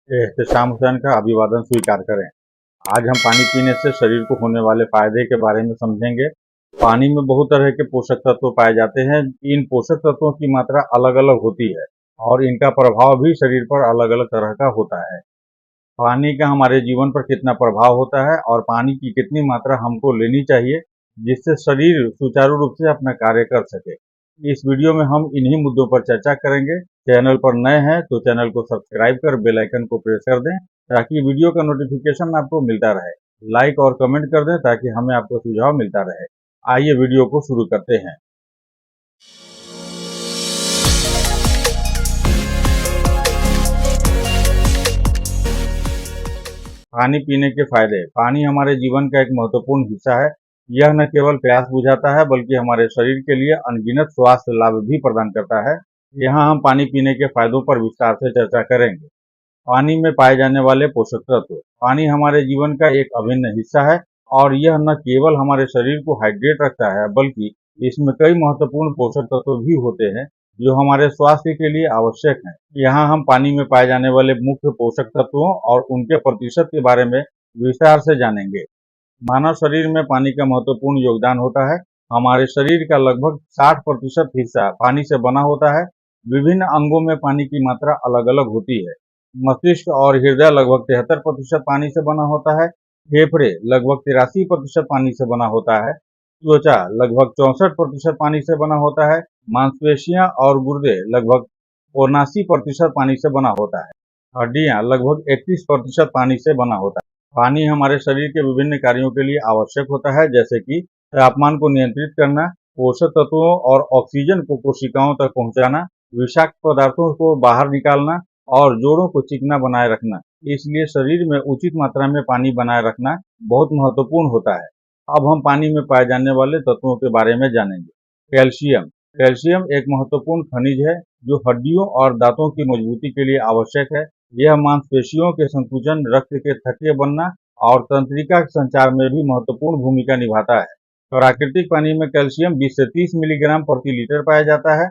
एहतेशाम हुसैन का अभिवादन स्वीकार करें। आज हम पानी पीने से शरीर को होने वाले फायदे के बारे में समझेंगे। पानी में बहुत तरह के पोषक तत्व पाए जाते हैं। इन पोषक तत्वों की मात्रा अलग अलग होती है और इनका प्रभाव भी शरीर पर अलग अलग तरह का होता है। पानी का हमारे जीवन पर कितना प्रभाव होता है और पानी की कितनी मात्रा हमको लेनी चाहिए जिससे शरीर सुचारू रूप से अपना कार्य कर सके। इस वीडियो में हम इन्हीं मुद्दों पर चर्चा करेंगे। चैनल पर नए हैं तो चैनल को सब्सक्राइब कर बेल आइकन को प्रेस कर दें ताकि वीडियो का नोटिफिकेशन आपको मिलता रहे। लाइक और कमेंट कर दें ताकि हमें आपको सुझाव मिलता रहे। आइए वीडियो को शुरू करते हैं। पानी पीने के फायदे। पानी हमारे जीवन का एक महत्वपूर्ण हिस्सा है। यह न केवल प्यास बुझाता है बल्कि हमारे शरीर के लिए अनगिनत स्वास्थ्य लाभ भी प्रदान करता है। यहाँ हम पानी पीने के फायदों पर विस्तार से चर्चा करेंगे। पानी में पाए जाने वाले पोषक तत्व। पानी हमारे जीवन का एक अभिन्न हिस्सा है और यह न केवल हमारे शरीर को हाइड्रेट रखता है बल्कि इसमें कई महत्वपूर्ण पोषक तत्व भी होते हैं जो हमारे स्वास्थ्य के लिए आवश्यक हैं। यहाँ हम पानी में पाए जाने वाले मुख्य पोषक तत्वों और उनके प्रतिशत के बारे में विस्तार से जानेंगे। मानव शरीर में पानी का महत्वपूर्ण योगदान होता है। हमारे शरीर का लगभग 60% हिस्सा पानी से बना होता है। विभिन्न अंगों में पानी की मात्रा अलग अलग होती है। मस्तिष्क और हृदय लगभग 73% पानी से बना होता है। फेफड़े लगभग 83% पानी से बना होता है। त्वचा लगभग 64% पानी से बना होता है। मांसपेशियां और गुर्दे लगभग 79% पानी से बना होता है। हड्डियां लगभग 31% पानी से बना होता है। पानी हमारे शरीर के विभिन्न कार्यों के लिए आवश्यक होता है जैसे कि तापमान को नियंत्रित करना, पोषक तत्वों और ऑक्सीजन को कोशिकाओं तक पहुंचाना, विषाक्त पदार्थों को बाहर निकालना और जोड़ों को चिकना बनाए रखना। इसलिए शरीर में उचित मात्रा में पानी बनाए रखना बहुत महत्वपूर्ण होता है। अब हम पानी में पाए जाने वाले तत्वों के बारे में जानेंगे। कैल्शियम। कैल्शियम एक महत्वपूर्ण खनिज है जो हड्डियों और दांतों की मजबूती के लिए आवश्यक है। यह मांसपेशियों के संकुचन, रक्त के थक्के बनना और तंत्रिका संचार में भी महत्वपूर्ण भूमिका निभाता है। प्राकृतिक पानी में कैल्शियम 20 से 30 मिलीग्राम प्रति लीटर पाया जाता है।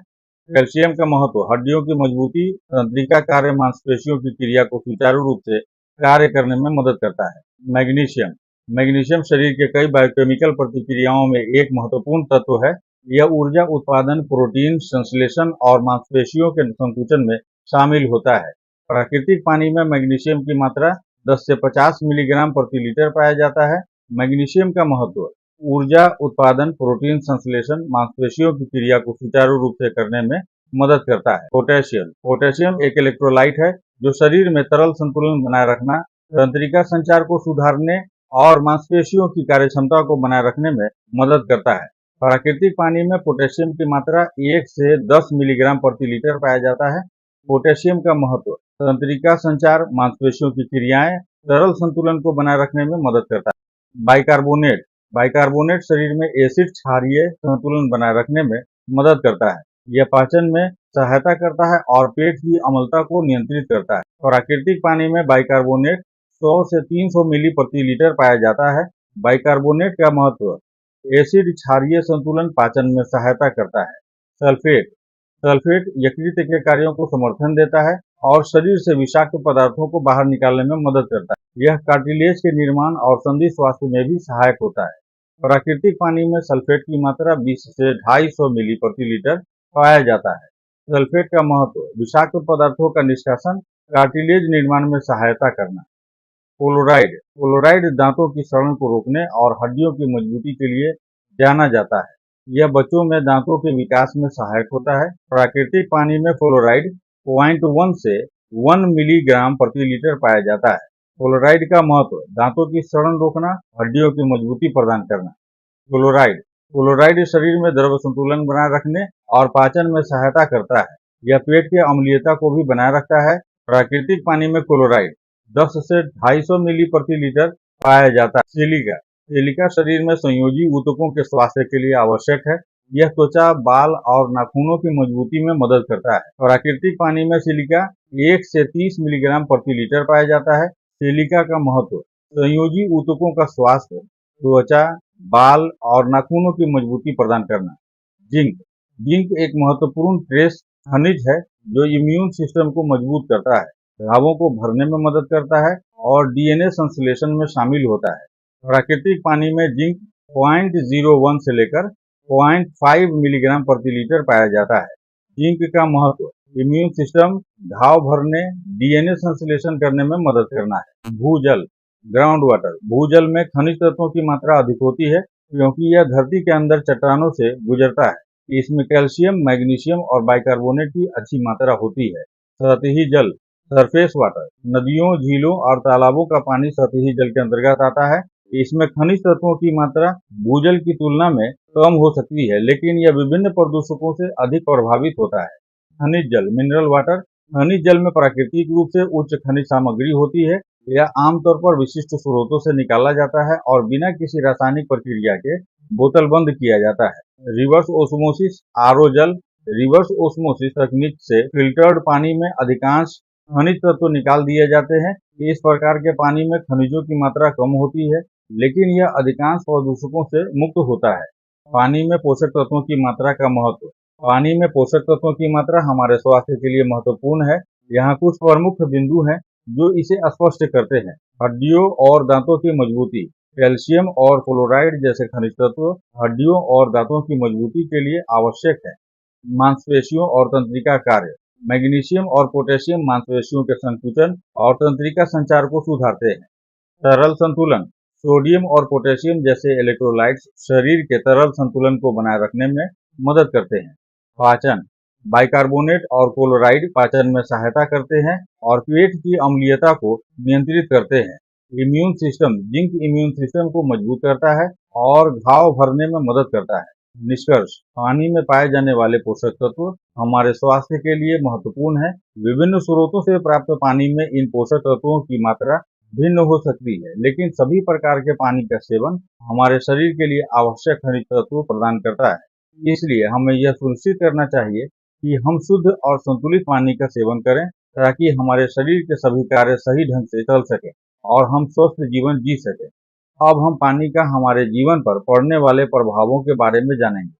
कैल्शियम का महत्व हड्डियों की मजबूती, तंत्रिका कार्य, मांसपेशियों की क्रिया को सुचारू रूप से कार्य करने में मदद करता है। मैग्नीशियम। मैग्नीशियम शरीर के कई बायोकेमिकल प्रतिक्रियाओं में एक महत्वपूर्ण तत्व है। यह ऊर्जा उत्पादन, प्रोटीन संश्लेषण और मांसपेशियों के संकुचन में शामिल होता है। प्राकृतिक पानी में मैग्नीशियम की मात्रा 10 से 50 मिलीग्राम प्रति लीटर पाया जाता है। मैग्नीशियम का महत्व ऊर्जा उत्पादन, प्रोटीन संश्लेषण, मांसपेशियों की क्रिया को सुचारू रूप से करने में मदद करता है। पोटेशियम। पोटेशियम एक इलेक्ट्रोलाइट है जो शरीर में तरल संतुलन बनाए रखना, तंत्रिका संचार को सुधारने और मांसपेशियों की कार्यक्षमता को बनाए रखने में मदद करता है। प्राकृतिक पानी में पोटेशियम की मात्रा 1 से 10 मिलीग्राम प्रति लीटर पाया जाता है। पोटेशियम का महत्व तंत्रिका संचार, मांसपेशियों की क्रियाएं, तरल संतुलन को बनाए रखने में मदद करता है। बाइकार्बोनेट। बाइकार्बोनेट शरीर में एसिड क्षारीय संतुलन बनाए रखने में मदद करता है। यह पाचन में सहायता करता है और पेट की अम्लता को नियंत्रित करता है। प्राकृतिक पानी में बाइकार्बोनेट 100 से 300 मिली प्रति लीटर पाया जाता है। बाइकार्बोनेट का महत्व एसिड क्षारीय संतुलन, पाचन में सहायता करता है। सल्फेट। सल्फेट यकृत के कार्यों को समर्थन देता है और शरीर से विषाक्त पदार्थों को बाहर निकालने में मदद करता है। यह कार्टिलेज के निर्माण और संधि स्वास्थ्य में भी सहायक होता है। प्राकृतिक पानी में सल्फेट की मात्रा 20 से 250 मिली प्रति लीटर पाया जाता है। सल्फेट का महत्व विषाक्त पदार्थों का निष्कासन, कार्टिलेज निर्माण में सहायता करना। फ्लोराइड। फ्लोराइड दांतों की सड़न को रोकने और हड्डियों की मजबूती के लिए जाना जाता है। यह बच्चों में दांतों के विकास में सहायक होता है। प्राकृतिक पानी में फ्लोराइड 0.1 से 1 मिलीग्राम प्रति लीटर पाया जाता है। फ्लोराइड का महत्व दांतों की सड़न रोकना, हड्डियों की मजबूती प्रदान करना। फ्लोराइड। फ्लोराइड शरीर में द्रव संतुलन बनाए रखने और पाचन में सहायता करता है। यह पेट की अम्लीयता को भी बनाए रखता है। प्राकृतिक पानी में क्लोराइड 10 से 250 मिली प्रति लीटर पाया जाता है। सिलिका। सिलिका शरीर में संयोजी ऊतकों के स्वास्थ्य के लिए आवश्यक है। यह त्वचा, बाल और नाखूनों की मजबूती में मदद करता है। प्राकृतिक पानी में सिलिका 1 से 30 मिलीग्राम प्रति लीटर पाया जाता है। सिलिका का महत्व संयोजी ऊतकों का स्वास्थ्य, त्वचा, बाल और नाखूनों की मजबूती प्रदान करना। जिंक। जिंक एक महत्वपूर्ण ट्रेस खनिज है जो इम्यून सिस्टम को मजबूत करता है। घावों को भरने में मदद करता है और डीएनए संश्लेषण में शामिल होता है। प्राकृतिक पानी में जिंक 0.01 से लेकर 0.5 मिलीग्राम प्रति लीटर पाया जाता है। जिंक का महत्व: इम्यून सिस्टम, घाव भरने, डीएनए संश्लेषण करने में मदद करना है। भूजल, ग्राउंड वाटर, भूजल में खनिज तत्वों की मात्रा अधिक होती है क्योंकि यह धरती के अंदर चट्टानों से गुजरता है। इसमें कैल्शियम, मैग्नीशियम और बाइकार्बोनेट की अच्छी मात्रा होती है। सतही जल, सरफेस वाटर, नदियों, झीलों और तालाबों का पानी सतही जल के अंतर्गत आता है। इसमें खनिज तत्वों की मात्रा भूजल की तुलना में कम हो सकती है, लेकिन यह विभिन्न प्रदूषकों से अधिक प्रभावित होता है। खनिज जल, मिनरल वाटर, खनिज जल में प्राकृतिक रूप से उच्च खनिज सामग्री होती है। यह आमतौर पर विशिष्ट स्रोतों से निकाला जाता है और बिना किसी रासायनिक प्रक्रिया के बोतलबंद किया जाता है। रिवर्स ओस्मोसिस, आरओ जल, रिवर्स ओस्मोसिस तकनीक से फिल्टर्ड पानी में अधिकांश खनिज तत्व निकाल दिए जाते हैं। इस प्रकार के पानी में खनिजों की मात्रा कम होती है, लेकिन यह अधिकांश प्रदूषकों से मुक्त होता है। पानी में पोषक तत्वों की मात्रा का महत्व: पानी में पोषक तत्वों की मात्रा हमारे स्वास्थ्य के लिए महत्वपूर्ण है। यहाँ कुछ प्रमुख बिंदु हैं जो इसे स्पष्ट करते हैं। हड्डियों और दांतों की मजबूती: कैल्शियम और फ्लोराइड जैसे खनिज तत्व हड्डियों और दांतों की मजबूती के लिए आवश्यक है। मांसपेशियों और तंत्रिका कार्य: मैग्नीशियम और पोटेशियम मांसपेशियों के संकुचन और तंत्रिका संचार को सुधारते हैं। तरल संतुलन: सोडियम और पोटेशियम जैसे इलेक्ट्रोलाइट्स शरीर के तरल संतुलन को बनाए रखने में मदद करते हैं। पाचन: बाइकार्बोनेट और क्लोराइड पाचन में सहायता करते हैं और पेट की अम्लीयता को नियंत्रित करते हैं। Immune system: zinc immune system को मजबूत करता है और घाव भरने में मदद करता है। निष्कर्ष: पानी में पाए जाने वाले पोषक तत्व हमारे स्वास्थ्य के लिए महत्वपूर्ण है। विभिन्न स्रोतों से प्राप्त पानी में इन पोषक तत्वों की मात्रा भिन्न हो सकती है, लेकिन सभी प्रकार के पानी का सेवन हमारे शरीर के लिए आवश्यक खनिज तत्व प्रदान करता है। इसलिए हमें यह सुनिश्चित करना चाहिए कि हम शुद्ध और संतुलित पानी का सेवन करें ताकि हमारे शरीर के सभी कार्य सही ढंग से चल सकें और हम स्वस्थ जीवन जी सकें। अब हम पानी का हमारे जीवन पर पड़ने वाले प्रभावों के बारे में जानेंगे।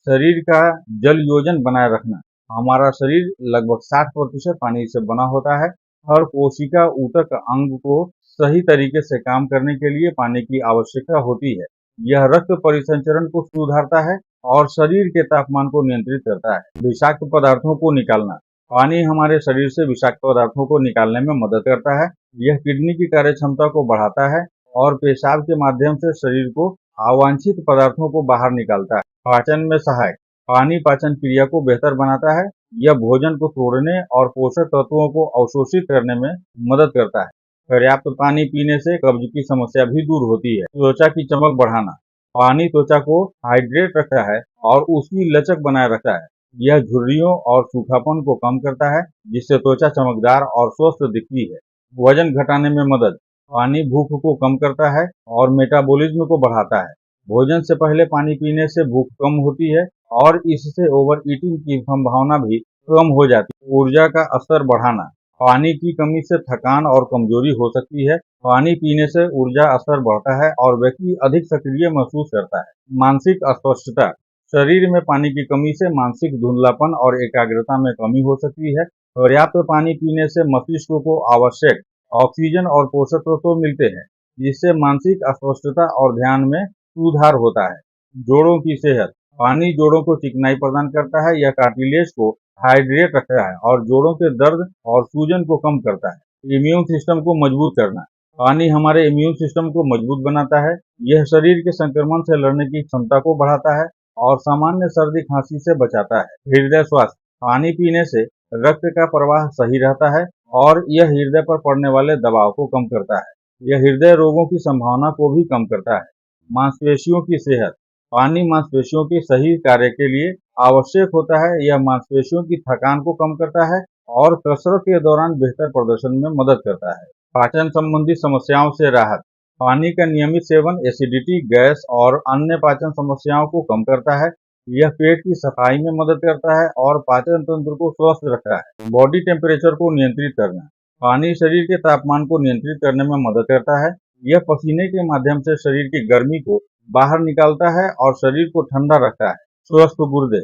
शरीर का जल योजन बनाए रखना: हमारा शरीर लगभग 60% पानी से बना होता है। हर कोशिका ऊतक अंग को सही तरीके से काम करने के लिए पानी की आवश्यकता होती है। यह रक्त परिसंचरण को सुधारता है और शरीर के तापमान को नियंत्रित करता है। विषाक्त पदार्थों को निकालना: पानी हमारे शरीर से विषाक्त पदार्थों को निकालने में मदद करता है। यह किडनी की कार्यक्षमता को बढ़ाता है और पेशाब के माध्यम से शरीर को अवांछित पदार्थों को बाहर निकालता है। पाचन में सहायक: पानी पाचन क्रिया को बेहतर बनाता है। यह भोजन को तोड़ने और पोषक तत्वों को अवशोषित करने में मदद करता है। पर्याप्त पानी पीने से कब्ज की समस्या भी दूर होती है। त्वचा की चमक बढ़ाना: पानी त्वचा को हाइड्रेट रखता है और उसकी लचक बनाए रखता है। यह झुर्रियों और सूखापन को कम करता है, जिससे त्वचा चमकदार और स्वस्थ दिखती है। वजन घटाने में मदद: पानी भूख को कम करता है और मेटाबॉलिज्म को बढ़ाता है। भोजन से पहले पानी पीने से भूख कम होती है और इससे ओवर ईटिंग की संभावना भी कम हो जाती है। ऊर्जा का स्तर बढ़ाना: पानी की कमी से थकान और कमजोरी हो सकती है। पानी पीने से ऊर्जा स्तर बढ़ता है और व्यक्ति अधिक सक्रिय महसूस करता है। मानसिक अस्पष्टता: शरीर में पानी की कमी से मानसिक धुंधलापन और एकाग्रता में कमी हो सकती है। पर्याप्त पानी पीने से मस्तिष्क को आवश्यक ऑक्सीजन और पोषक तत्व मिलते हैं, जिससे मानसिक अस्पष्टता और ध्यान में सुधार होता है। जोड़ों की सेहत: पानी जोड़ों को चिकनाई प्रदान करता है। यह कार्टिलेज को हाइड्रेट रखता है और जोड़ों के दर्द और सूजन को कम करता है। इम्यून सिस्टम को मजबूत करना: पानी हमारे इम्यून सिस्टम को मजबूत बनाता है। यह शरीर के संक्रमण से लड़ने की क्षमता को बढ़ाता है और सामान्य सर्दी खांसी से बचाता है। हृदय स्वास्थ्य: पानी पीने से रक्त का प्रवाह सही रहता है और यह हृदय पर पड़ने वाले दबाव को कम करता है। यह हृदय रोगों की संभावना को भी कम करता है। मांसपेशियों की सेहत: पानी मांसपेशियों के सही कार्य के लिए आवश्यक होता है। यह मांसपेशियों की थकान को कम करता है और कसरत के दौरान बेहतर प्रदर्शन में मदद करता है। पाचन संबंधी समस्याओं से राहत: पानी का नियमित सेवन एसिडिटी, गैस और अन्य पाचन समस्याओं को कम करता है। यह पेट की सफाई में मदद करता है और पाचन तंत्र को स्वस्थ रखता है। बॉडी टेम्परेचर को नियंत्रित करना: पानी शरीर के तापमान को नियंत्रित करने में मदद करता है। यह पसीने के माध्यम से शरीर की गर्मी को बाहर निकालता है और शरीर को ठंडा रखता है। स्वस्थ गुर्दे: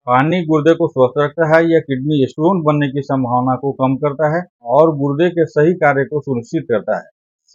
पानी गुर्दे को स्वस्थ रखता है, यह किडनी स्टोन बनने की संभावना को कम करता है और गुर्दे के सही कार्य को सुनिश्चित करता है।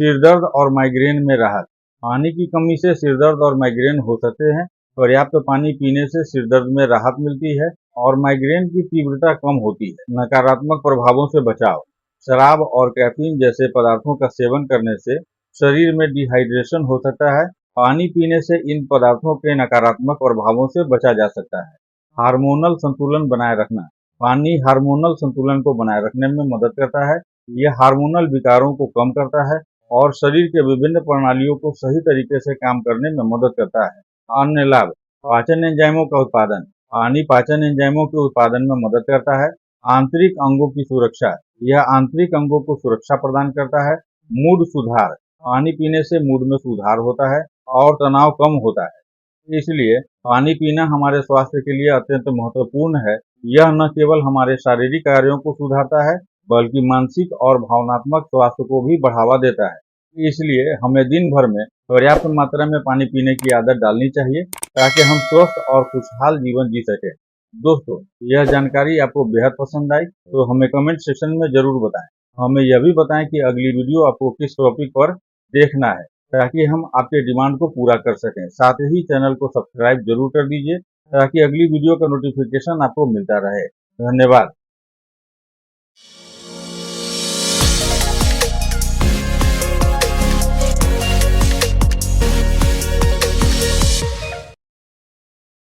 सिरदर्द और माइग्रेन में राहत। पानी की कमी से सिरदर्द और माइग्रेन हो सकते हैं। पर्याप्त पानी पीने से सिरदर्द में राहत मिलती है और माइग्रेन की तीव्रता कम होती है। नकारात्मक प्रभावों से बचाव। शराब और कैफीन जैसे पदार्थों का सेवन करने से शरीर में डिहाइड्रेशन हो सकता है। पानी पीने से इन पदार्थों के नकारात्मक प्रभावों से बचा जा सकता है। हार्मोनल संतुलन बनाए रखना। पानी हार्मोनल संतुलन को बनाए रखने में मदद करता है। यह हार्मोनल विकारों को कम करता है और शरीर के विभिन्न प्रणालियों को सही तरीके से काम करने में मदद करता है। अन्य लाभ। पाचन एंजाइमों का उत्पादन। पानी पाचन एंजाइमों के उत्पादन में मदद करता है। आंतरिक अंगों की सुरक्षा। यह आंतरिक अंगों को सुरक्षा प्रदान करता है। मूड सुधार। पानी पीने से मूड में सुधार होता है और तनाव कम होता है। इसलिए पानी पीना हमारे स्वास्थ्य के लिए अत्यंत महत्वपूर्ण है। यह न केवल हमारे शारीरिक कार्यों को सुधारता है, बल्कि मानसिक और भावनात्मक स्वास्थ्य को भी बढ़ावा देता है। इसलिए हमें दिन भर में पर्याप्त मात्रा में पानी पीने की आदत डालनी चाहिए, ताकि हम स्वस्थ और खुशहाल जीवन जी सकें। दोस्तों, यह जानकारी आपको बेहद पसंद आई तो हमें कमेंट सेक्शन में जरूर बताएं। हमें यह भी बताएं कि अगली वीडियो आपको किस टॉपिक पर देखना है, ताकि हम आपके डिमांड को पूरा कर सकें। साथ ही चैनल को सब्सक्राइब जरूर कर दीजिए, ताकि अगली वीडियो का नोटिफिकेशन आपको मिलता रहे। धन्यवाद।